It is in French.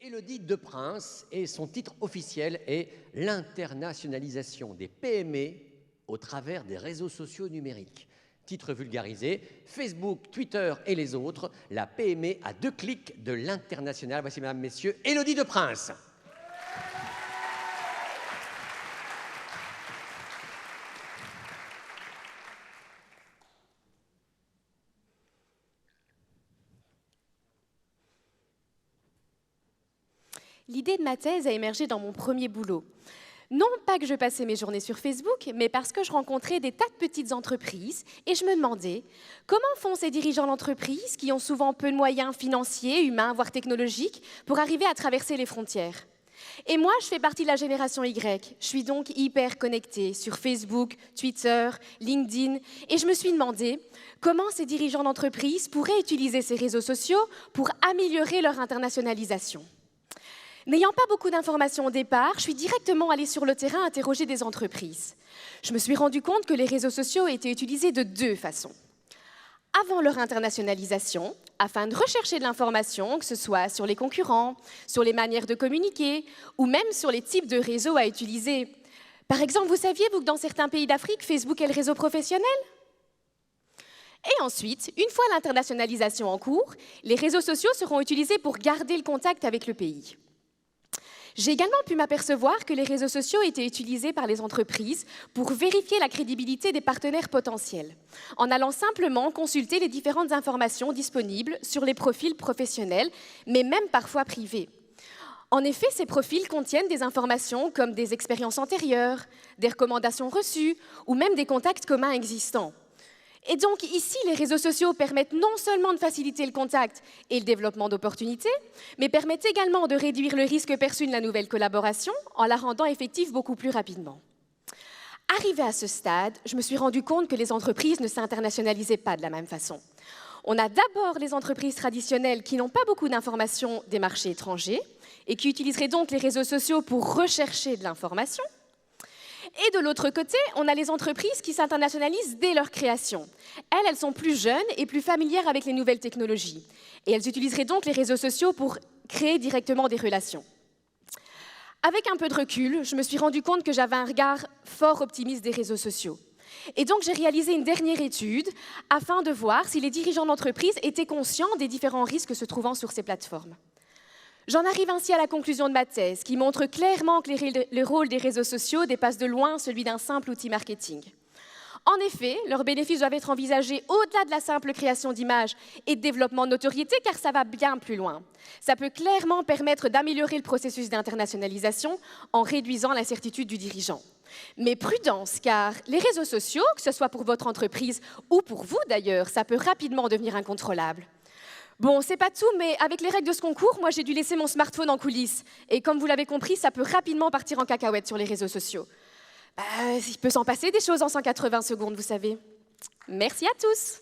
Élodie Deprince et son titre officiel est « L'internationalisation des PME au travers des réseaux sociaux numériques ». Titre vulgarisé, Facebook, Twitter et les autres, la PME à 2 clics de l'international. Voici, mesdames, messieurs, Élodie Deprince. L'idée de ma thèse a émergé dans mon premier boulot. Non pas que je passais mes journées sur Facebook, mais parce que je rencontrais des tas de petites entreprises et je me demandais comment font ces dirigeants d'entreprise qui ont souvent peu de moyens financiers, humains, voire technologiques, pour arriver à traverser les frontières. Et moi, je fais partie de la génération Y. Je suis donc hyper connectée sur Facebook, Twitter, LinkedIn, et je me suis demandé comment ces dirigeants d'entreprise pourraient utiliser ces réseaux sociaux pour améliorer leur internationalisation. N'ayant pas beaucoup d'informations au départ, je suis directement allée sur le terrain interroger des entreprises. Je me suis rendu compte que les réseaux sociaux étaient utilisés de 2 façons. Avant leur internationalisation, afin de rechercher de l'information, que ce soit sur les concurrents, sur les manières de communiquer, ou même sur les types de réseaux à utiliser. Par exemple, vous saviez, vous, que dans certains pays d'Afrique, Facebook est le réseau professionnel ? Et ensuite, une fois l'internationalisation en cours, les réseaux sociaux seront utilisés pour garder le contact avec le pays. J'ai également pu m'apercevoir que les réseaux sociaux étaient utilisés par les entreprises pour vérifier la crédibilité des partenaires potentiels, en allant simplement consulter les différentes informations disponibles sur les profils professionnels, mais même parfois privés. En effet, ces profils contiennent des informations comme des expériences antérieures, des recommandations reçues ou même des contacts communs existants. Et donc ici, les réseaux sociaux permettent non seulement de faciliter le contact et le développement d'opportunités, mais permettent également de réduire le risque perçu de la nouvelle collaboration en la rendant effective beaucoup plus rapidement. Arrivée à ce stade, je me suis rendu compte que les entreprises ne s'internationalisaient pas de la même façon. On a d'abord les entreprises traditionnelles qui n'ont pas beaucoup d'informations des marchés étrangers et qui utiliseraient donc les réseaux sociaux pour rechercher de l'information. Et de l'autre côté, on a les entreprises qui s'internationalisent dès leur création. Elles sont plus jeunes et plus familières avec les nouvelles technologies. Et elles utiliseraient donc les réseaux sociaux pour créer directement des relations. Avec un peu de recul, je me suis rendu compte que j'avais un regard fort optimiste des réseaux sociaux. Et donc j'ai réalisé une dernière étude afin de voir si les dirigeants d'entreprise étaient conscients des différents risques se trouvant sur ces plateformes. J'en arrive ainsi à la conclusion de ma thèse, qui montre clairement que le rôle des réseaux sociaux dépasse de loin celui d'un simple outil marketing. En effet, leurs bénéfices doivent être envisagés au-delà de la simple création d'images et de développement de notoriété, car ça va bien plus loin. Ça peut clairement permettre d'améliorer le processus d'internationalisation en réduisant l'incertitude du dirigeant. Mais prudence, car les réseaux sociaux, que ce soit pour votre entreprise ou pour vous d'ailleurs, ça peut rapidement devenir incontrôlable. Bon, c'est pas tout, mais avec les règles de ce concours, moi j'ai dû laisser mon smartphone en coulisses. Et comme vous l'avez compris, ça peut rapidement partir en cacahuète sur les réseaux sociaux. Il peut s'en passer des choses en 180 secondes, vous savez. Merci à tous.